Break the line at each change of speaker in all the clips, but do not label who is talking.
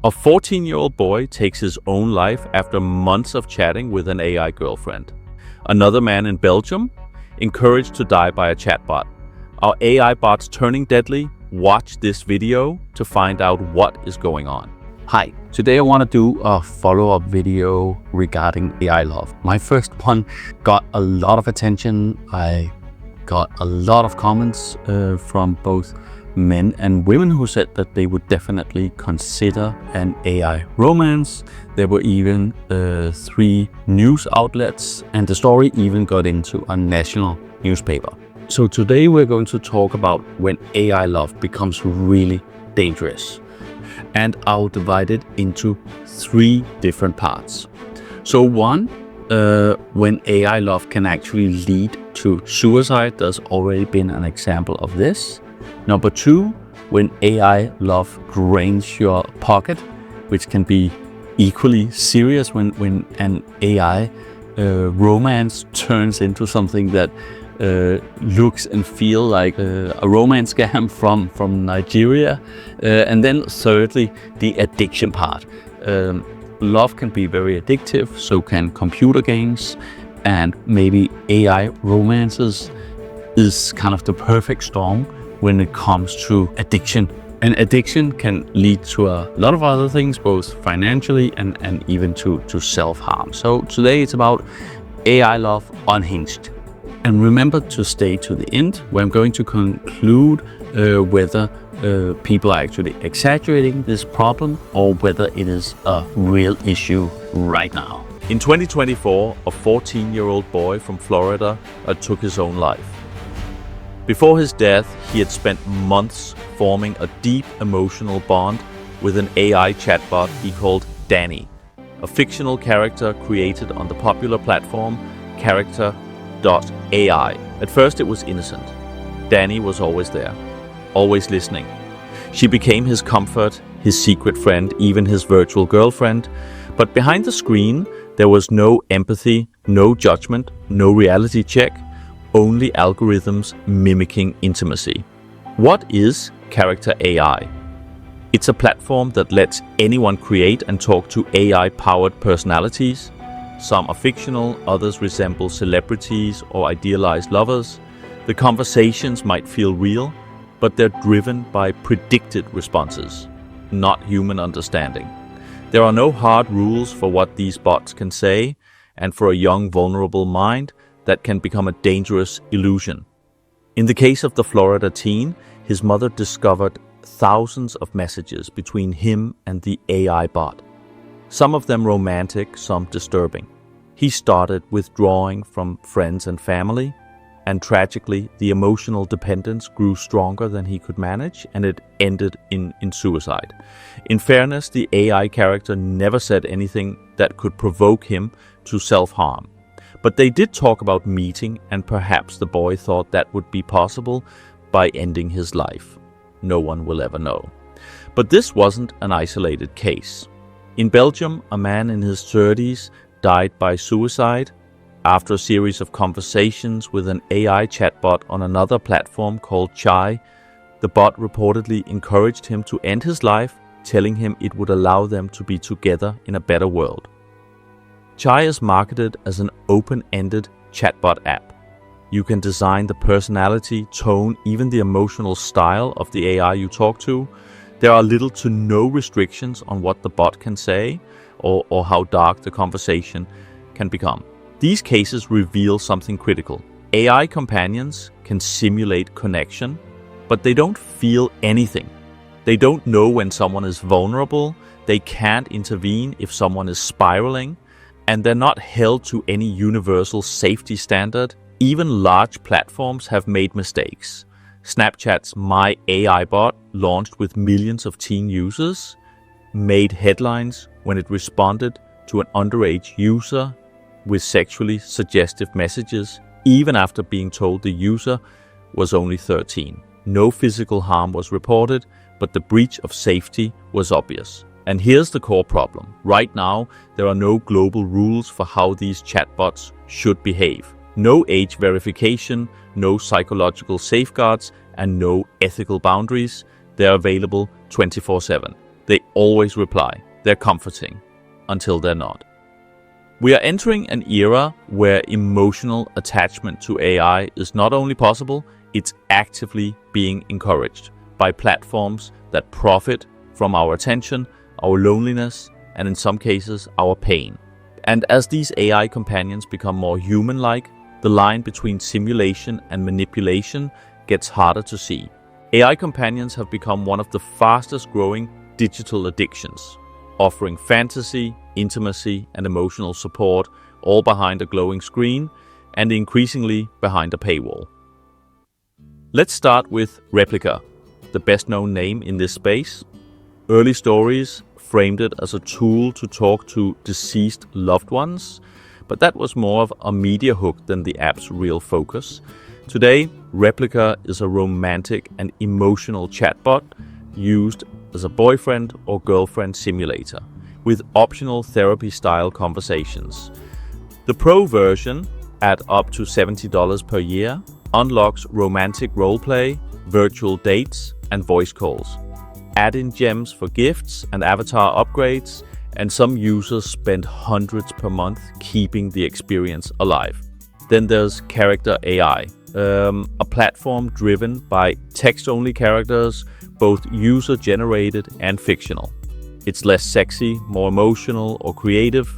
A 14-year-old boy takes his own life after months of chatting with an AI girlfriend. Another man in Belgium encouraged to die by a chatbot. Are AI bots turning deadly? Watch this video to find out what is going on.
Hi, today I want to do a follow-up video regarding AI love. My first one got a lot of attention. I got a lot of comments from both men and women who said that they would definitely consider an AI romance. There were even 3 news outlets, and the story even got into a national newspaper. So today we're going to talk about when AI love becomes really dangerous. And I'll divide it into 3 different parts. So 1, when AI love can actually lead to suicide. There's already been an example of this. Number 2, when AI love drains your pocket, which can be equally serious when an AI romance turns into something that looks and feel like a romance scam from Nigeria. And then thirdly, the addiction part. Love can be very addictive, so can computer games, and maybe AI romances is kind of the perfect storm when it comes to addiction. And addiction can lead to a lot of other things, both financially and even to self-harm. So today it's about AI love unhinged. And remember to stay to the end, where I'm going to conclude whether people are actually exaggerating this problem or whether it is a real issue right now.
In 2024, a 14-year-old boy from Florida took his own life. Before his death, he had spent months forming a deep emotional bond with an AI chatbot he called Danny, a fictional character created on the popular platform Character.AI. At first it was innocent. Danny was always there, always listening. She became his comfort, his secret friend, even his virtual girlfriend. But behind the screen, there was no empathy, no judgment, no reality check, only algorithms mimicking intimacy. What is Character AI? It's a platform that lets anyone create and talk to AI-powered personalities. Some are fictional, others resemble celebrities or idealized lovers. The conversations might feel real, but they're driven by predicted responses, not human understanding. There are no hard rules for what these bots can say, and for a young, vulnerable mind, that can become a dangerous illusion. In the case of the Florida teen, his mother discovered thousands of messages between him and the AI bot. Some of them romantic, some disturbing. He started withdrawing from friends and family, and tragically, the emotional dependence grew stronger than he could manage, and it ended in suicide. In fairness, the AI character never said anything that could provoke him to self-harm. But they did talk about meeting, and perhaps the boy thought that would be possible by ending his life. No one will ever know. But this wasn't an isolated case. In Belgium, a man in his 30s died by suicide after a series of conversations with an AI chatbot on another platform called Chai. The bot reportedly encouraged him to end his life, telling him it would allow them to be together in a better world. Chai is marketed as an open-ended chatbot app. You can design the personality, tone, even the emotional style of the AI you talk to. There are little to no restrictions on what the bot can say or how dark the conversation can become. These cases reveal something critical. AI companions can simulate connection, but they don't feel anything. They don't know when someone is vulnerable. They can't intervene if someone is spiraling. And they're not held to any universal safety standard. Even large platforms have made mistakes. Snapchat's My AI bot, launched with millions of teen users, made headlines when it responded to an underage user with sexually suggestive messages, even after being told the user was only 13. No physical harm was reported, but the breach of safety was obvious. And here's the core problem. Right now, there are no global rules for how these chatbots should behave. No age verification, no psychological safeguards, and no ethical boundaries. They're available 24/7. They always reply. They're comforting, until they're not. We are entering an era where emotional attachment to AI is not only possible, it's actively being encouraged by platforms that profit from our attention, our loneliness, and in some cases, our pain. And as these AI companions become more human-like, the line between simulation and manipulation gets harder to see. AI companions have become one of the fastest-growing digital addictions, offering fantasy, intimacy, and emotional support, all behind a glowing screen and increasingly behind a paywall. Let's start with Replica, the best-known name in this space. Early stories framed it as a tool to talk to deceased loved ones, but that was more of a media hook than the app's real focus. Today, Replica is a romantic and emotional chatbot used as a boyfriend or girlfriend simulator, with optional therapy-style conversations. The Pro version, at up to $70 per year, unlocks romantic roleplay, virtual dates, and voice calls. Add-in gems for gifts and avatar upgrades, and some users spend hundreds per month keeping the experience alive. Then there's Character AI, a platform driven by text-only characters, both user-generated and fictional. It's less sexy, more emotional or creative.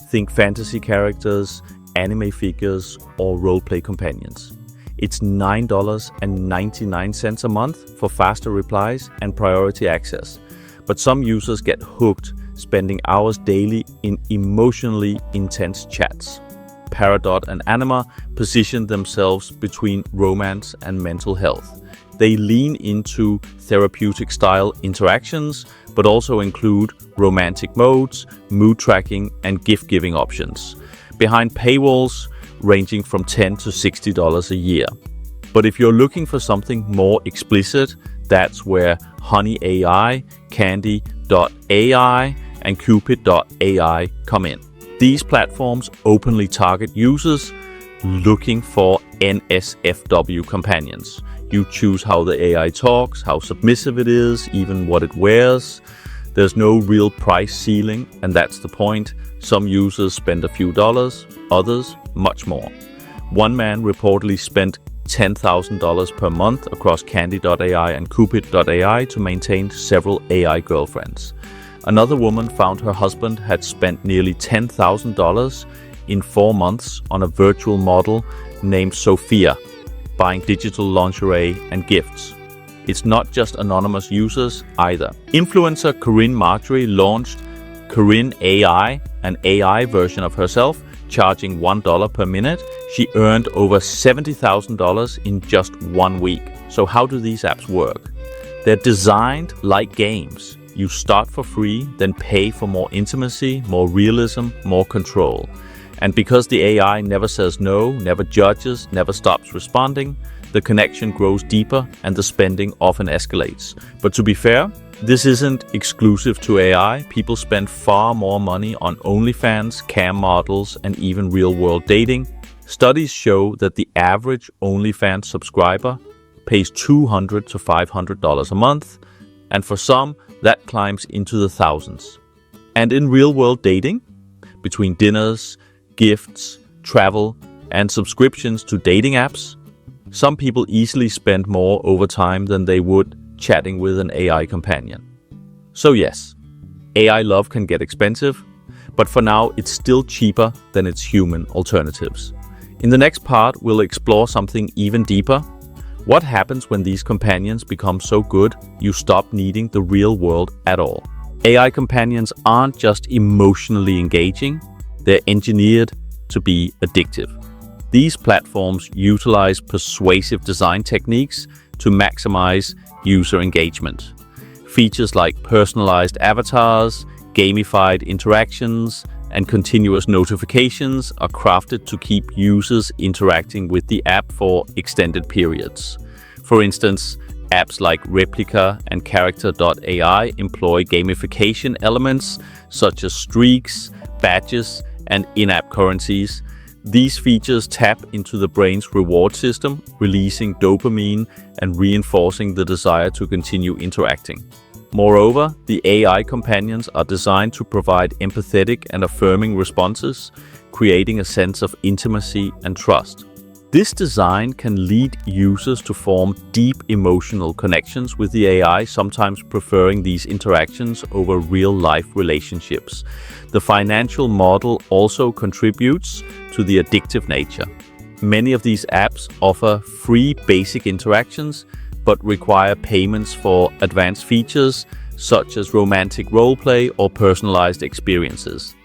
Think fantasy characters, anime figures, or roleplay companions. It's $9.99 a month for faster replies and priority access. But some users get hooked, spending hours daily in emotionally intense chats. Peridot and Anima position themselves between romance and mental health. They lean into therapeutic-style interactions, but also include romantic modes, mood tracking, and gift-giving options, behind paywalls ranging from $10 to $60 a year. But if you're looking for something more explicit, that's where Honey AI, Candy.AI, and Kupid.AI come in. These platforms openly target users looking for NSFW companions. You choose how the AI talks, how submissive it is, even what it wears. There's no real price ceiling, and that's the point. Some users spend a few dollars, others much more. One man reportedly spent $10,000 per month across Candy.AI and Kupid.AI to maintain several AI girlfriends. Another woman found her husband had spent nearly $10,000 in 4 months on a virtual model named Sophia, buying digital lingerie and gifts. It's not just anonymous users either. Influencer Caryn Marjorie launched Caryn AI, an AI version of herself, charging $1 per minute. She earned over $70,000 in just 1 week. So how do these apps work? They're designed like games. You start for free, then pay for more intimacy, more realism, more control. And because the AI never says no, never judges, never stops responding, the connection grows deeper and the spending often escalates. But to be fair, this isn't exclusive to AI. People spend far more money on OnlyFans, cam models, and even real-world dating. Studies show that the average OnlyFans subscriber pays $200 to $500 a month, and for some, that climbs into the thousands. And in real-world dating, between dinners, gifts, travel, and subscriptions to dating apps, some people easily spend more over time than they would chatting with an AI companion. So yes, AI love can get expensive, but for now it's still cheaper than its human alternatives. In the next part, we'll explore something even deeper. What happens when these companions become so good you stop needing the real world at all? AI companions aren't just emotionally engaging, they're engineered to be addictive. These platforms utilize persuasive design techniques to maximize user engagement. Features like personalized avatars, gamified interactions, and continuous notifications are crafted to keep users interacting with the app for extended periods. For instance, apps like Replica and Character.AI employ gamification elements such as streaks, badges, and in-app currencies. These features tap into the brain's reward system, releasing dopamine and reinforcing the desire to continue interacting. Moreover, the AI companions are designed to provide empathetic and affirming responses, creating a sense of intimacy and trust. This design can lead users to form deep emotional connections with the AI, sometimes preferring these interactions over real-life relationships. The financial model also contributes to the addictive nature. Many of these apps offer free basic interactions, but require payments for advanced features such as romantic roleplay or personalized experiences.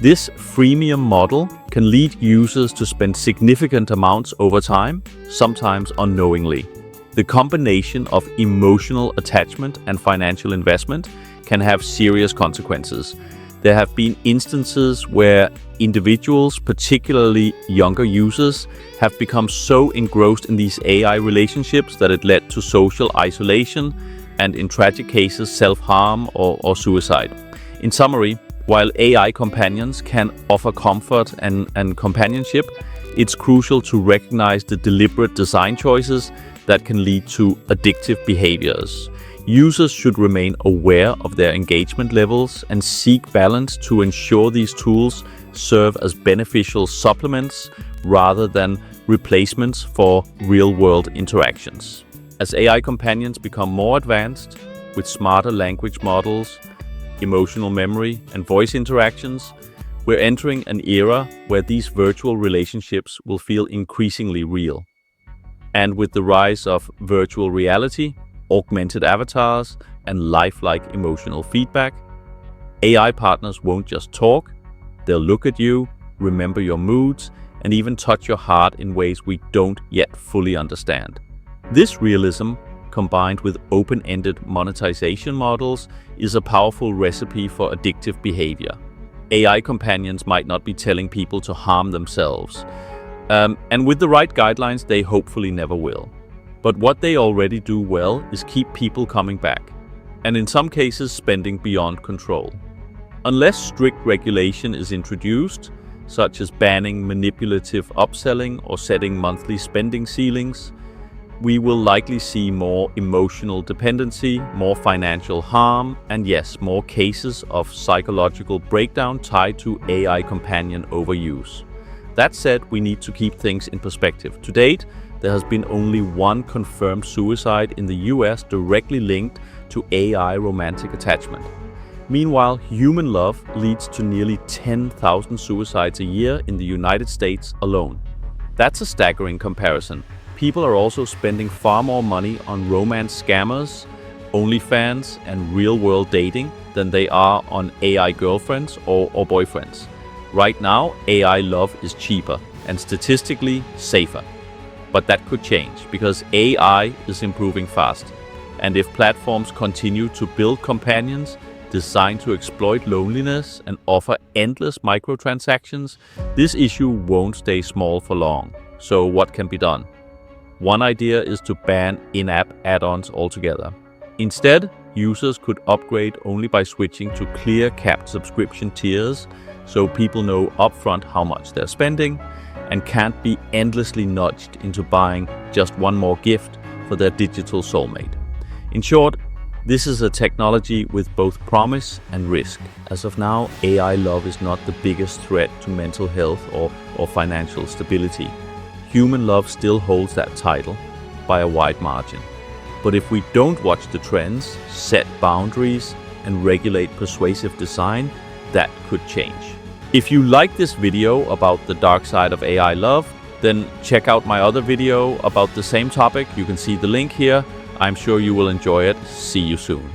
This freemium model can lead users to spend significant amounts over time, sometimes unknowingly. The combination of emotional attachment and financial investment can have serious consequences. There have been instances where individuals, particularly younger users, have become so engrossed in these AI relationships that it led to social isolation and, in tragic cases, self-harm or suicide. In summary, while AI companions can offer comfort and companionship, it's crucial to recognize the deliberate design choices that can lead to addictive behaviors. Users should remain aware of their engagement levels and seek balance to ensure these tools serve as beneficial supplements rather than replacements for real-world interactions. As AI companions become more advanced, with smarter language models, emotional memory, and voice interactions, we're entering an era where these virtual relationships will feel increasingly real. And with the rise of virtual reality, augmented avatars, and lifelike emotional feedback, AI partners won't just talk, they'll look at you, remember your moods, and even touch your heart in ways we don't yet fully understand. This realism, combined with open-ended monetization models, is a powerful recipe for addictive behavior. AI companions might not be telling people to harm themselves, and with the right guidelines, they hopefully never will. But what they already do well is keep people coming back, and in some cases spending beyond control. Unless strict regulation is introduced, such as banning manipulative upselling or setting monthly spending ceilings, we will likely see more emotional dependency, more financial harm, and yes, more cases of psychological breakdown tied to AI companion overuse. That said, we need to keep things in perspective. To date, there has been only one confirmed suicide in the US directly linked to AI romantic attachment. Meanwhile, human love leads to nearly 10,000 suicides a year in the United States alone. That's a staggering comparison. People are also spending far more money on romance scammers, OnlyFans, and real-world dating than they are on AI girlfriends or boyfriends. Right now, AI love is cheaper and statistically safer. But that could change because AI is improving fast. And if platforms continue to build companions designed to exploit loneliness and offer endless microtransactions, this issue won't stay small for long. So what can be done? One idea is to ban in-app add-ons altogether. Instead, users could upgrade only by switching to clear capped subscription tiers so people know upfront how much they're spending and can't be endlessly nudged into buying just one more gift for their digital soulmate. In short, this is a technology with both promise and risk. As of now, AI love is not the biggest threat to mental health or financial stability. Human love still holds that title by a wide margin. But if we don't watch the trends, set boundaries, and regulate persuasive design, that could change. If you like this video about the dark side of AI love, then check out my other video about the same topic. You can see the link here. I'm sure you will enjoy it. See you soon.